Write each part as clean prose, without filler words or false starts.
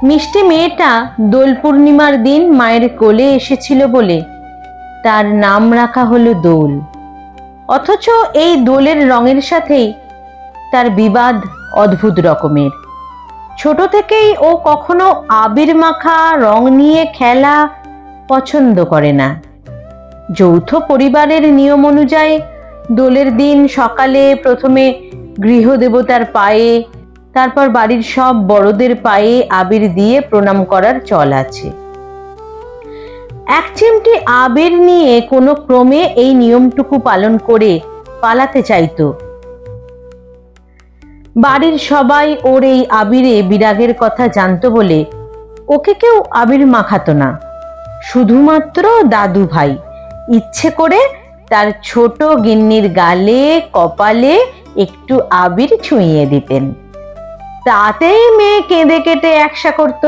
মিষ্টি মেয়েটা দোল পূর্ণিমার দিন মায়ের কোলে এসেছিল বলে তার নাম রাখা হলো দোল। অথচ এই দোলের রঙের সাথেই তার বিবাদ অদ্ভুত রকমের। ছোট থেকেই ও কখনো আবির মাখা রং নিয়ে খেলা পছন্দ করে না। যৌথ পরিবারের নিয়ম অনুযায়ী দোলের দিন সকালে প্রথমে গৃহদেবতার পায়ে, তারপর বাড়ির সব বড়দের পায়ে আবির দিয়ে প্রণাম করার চল আছে। এক চিমটি আবির নিয়ে কোনো ক্রমে এই নিয়মটুকু পালন করে পালাতে চাইতো। বাড়ির সবাই ওর এই আবিরে বিরাগের কথা জানতো বলে ওকে কেউ আবির মাখাতো না। শুধুমাত্র দাদু ভাই ইচ্ছে করে তার ছোট গিন্নির গালে কপালে একটু আবির ছুঁইয়ে দিতেন। তাতেই মেয়ে কেঁদে কেটে একসা করত।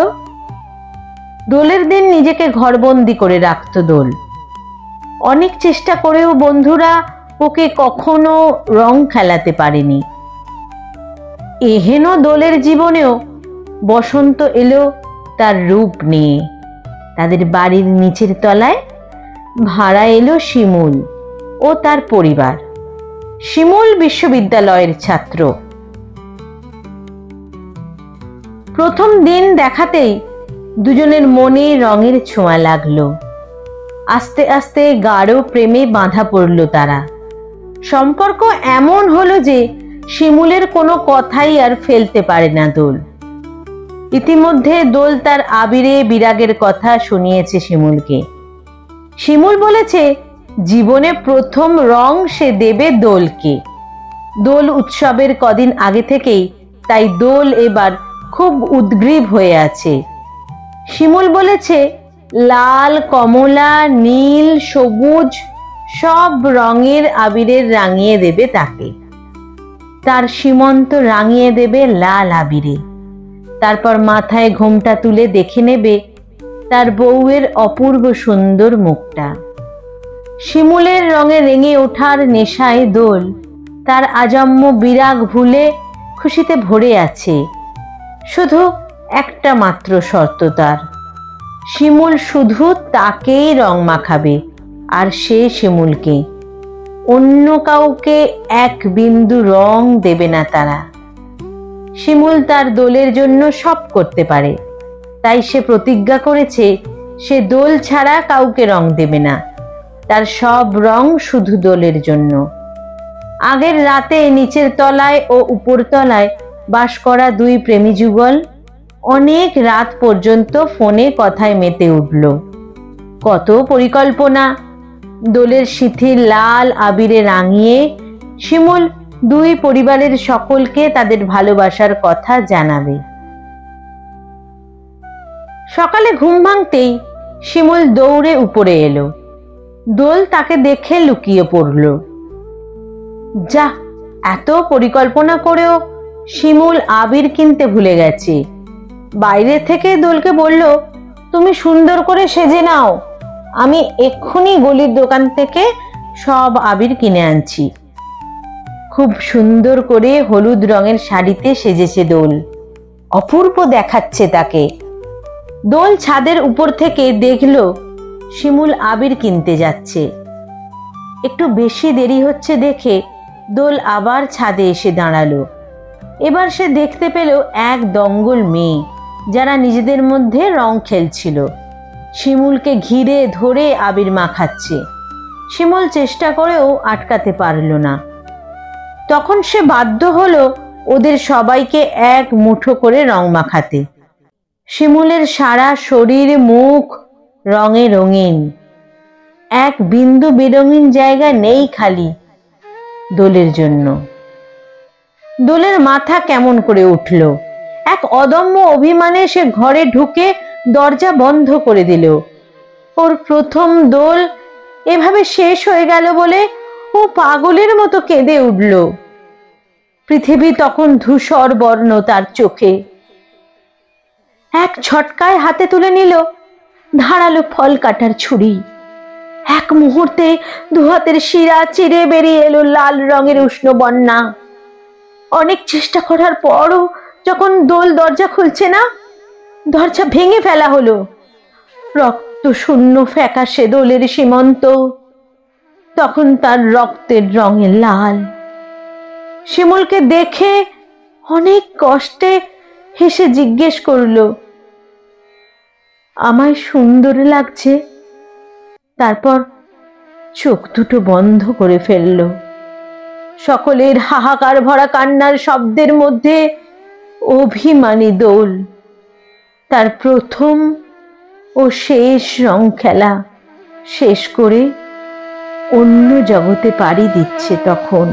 দোলের দিন নিজেকে ঘরবন্দি করে রাখত দোল। অনেক চেষ্টা করেও বন্ধুরা ওকে কখনো রং খেলাতে পারেনি। এহেন দোলের জীবনেও বসন্ত এলো তার রূপ নিয়ে। তাদের বাড়ির নিচের তলায় ভাড়া এলো শিমুল ও তার পরিবার। শিমুল বিশ্ববিদ্যালয়ের ছাত্র। প্রথম দিন দেখাতেই দুজনের মনে রঙের ছোঁয়া লাগলো। আস্তে আস্তে গাঢ় প্রেমে বাঁধা পড়ল তারা। সম্পর্ক এমন হলো যে শিমুলের কোনো কথাই আর ফেলতে পারে না দোল। ইতিমধ্যে দোল তার আবিরে বিরাগের কথা শুনিয়েছে শিমুলকে। শিমুল বলেছে জীবনে প্রথম রং সে দেবে দোলকে। দোল উৎসবের কদিন আগে থেকেই তাই দোল এবার খুব উদ্গ্রীব হয়ে আছে। শিমুল বলেছে লাল, কমলা, নীল, সবুজ সব রঙের আবিরের রাঙিয়ে দেবে তাকে। তার সীমন্ত রাঙিয়ে দেবে লাল আবিরে। তারপর মাথায় ঘোমটা তুলে দেখে নেবে তার বউয়ের অপূর্ব সুন্দর মুখটা। শিমুলের রঙে রেঙে ওঠার নেশায় দোল তার আজন্ম বিরাগ ভুলে খুশিতে ভরে আছে। শুধু একটা মাত্র শর্ত তার, শিমুল শুধু তাকেই রং মাখাবে আর সে শিমুলকে। অন্য কাউকে এক বিন্দু রং দেবে না তারা। শিমুল তার দোলের জন্য সব করতে পারে, তাই সে প্রতিজ্ঞা করেছে সে দোল ছাড়া কাউকে রং দেবে না। তার সব রং শুধু দোলের জন্য। আগের রাতে নিচের তলায় ও উপর তলায় বাস করা দুই প্রেমী যুগল অনেক রাত পর্যন্ত ফোনে কথায় মেতে উঠল। কত পরিকল্পনা। দোলের শিথিল লাল আবিরে রাঙিয়ে শিমুল দুই পরিবারের সকলকে তাদের ভালোবাসার কথা জানাবে। সকালে ঘুম ভাঙতেই শিমুল দৌড়ে উপরে এলো। দোল তাকে দেখে লুকিয়ে পড়ল। যা, এত পরিকল্পনা করেও শিমুল আবির কিনতে ভুলে গেছে। বাইরে থেকে দোলকে বলল, তুমি সুন্দর করে সেজে নাও, আমি এক্ষুনি গলির দোকান থেকে সব আবির কিনে আনছি। খুব সুন্দর করে হলুদ রঙের শাড়িতে সেজেছে দোল। অপূর্ব দেখাচ্ছে তাকে। দোল ছাদের উপর থেকে দেখলো শিমুল আবির কিনতে যাচ্ছে। একটু বেশি দেরি হচ্ছে দেখে দোল আবার ছাদে এসে দাঁড়ালো। এবার সে দেখতে পেল এক দঙ্গল মেয়ে যারা নিজেদের মধ্যে রং খেলছিল। শিমুলকে ঘিরে ধরে আবির মাখাচ্ছে। শিমুল চেষ্টা করেও আটকাতে পারল না। তখন সে বাধ্য হলো ওদের সবাইকে এক মুঠো করে রং মাখাতে। শিমুলের সারা শরীর মুখ রঙে রঙিন। এক বিন্দু বেরঙিন জায়গা নেই খালি দোলের জন্য। দোলের মাথা কেমন করে উঠল। এক অদম্য অভিমানে সে ঘরে ঢুকে দরজা বন্ধ করে দিল। ওর প্রথম দোল এভাবে শেষ হয়ে গেল বলে ও পাগলের মতো কেঁদে উঠল। পৃথিবী তখন ধূসর বর্ণ তার চোখে। এক ঝটকায় হাতে তুলে নিল ধারালো ফল কাটার ছুরি। এক মুহূর্তে দুহাতের শিরা চিরে বেরিয়ে এলো লাল রঙের উষ্ণ বন্যা। অনেক চেষ্টা করার পরও যখন দোল দরজা খুলছে না, দরজা ভেঙে ফেলা হলো। রক্ত শূন্য ফ্যাকাশে দোলের সীমন্ত, তখন তার রক্তের রঙে লাল। শিমুলকে দেখে অনেক কষ্টে হেসে জিজ্ঞেস করলো, আমায় সুন্দর লাগছে? তারপর চোখ দুটো বন্ধ করে ফেলল। সকলের হাহাকার ভরা কান্নার শব্দের মধ্যে অভিমানী দোল তার প্রথম ও শেষ রং খেলা শেষ করে অন্য জগতে পাড়ি দিচ্ছে তখন।